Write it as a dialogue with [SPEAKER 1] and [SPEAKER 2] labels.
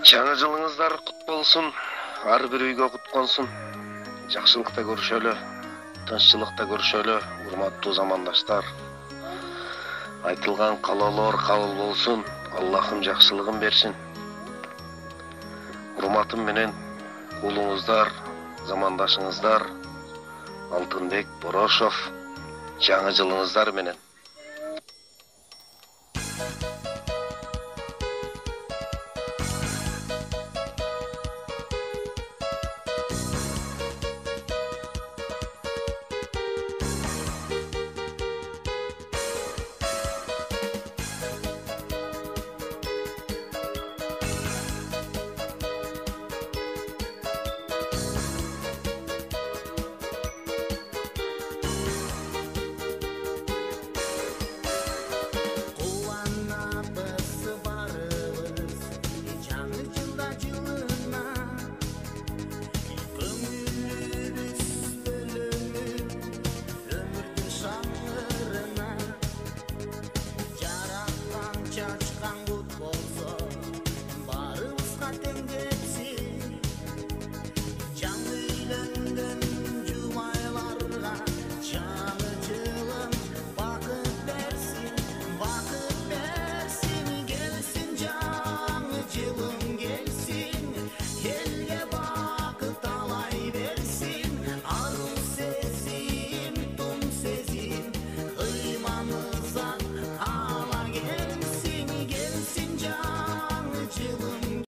[SPEAKER 1] Жаңы жылыңыздар құт болсын, ар бір үйге құт қонсын. Жақсылықта көрішөлі, тынччылыкта көрішөлі, урматтуу замандаштар. Айтылған қалаулар кабыл болсын, Аллахым жақсылығын берсин. Урматым менен улуңуздар, замандашыңыздар, Алтынбек Борошов, жаңы жылыңыздар менен.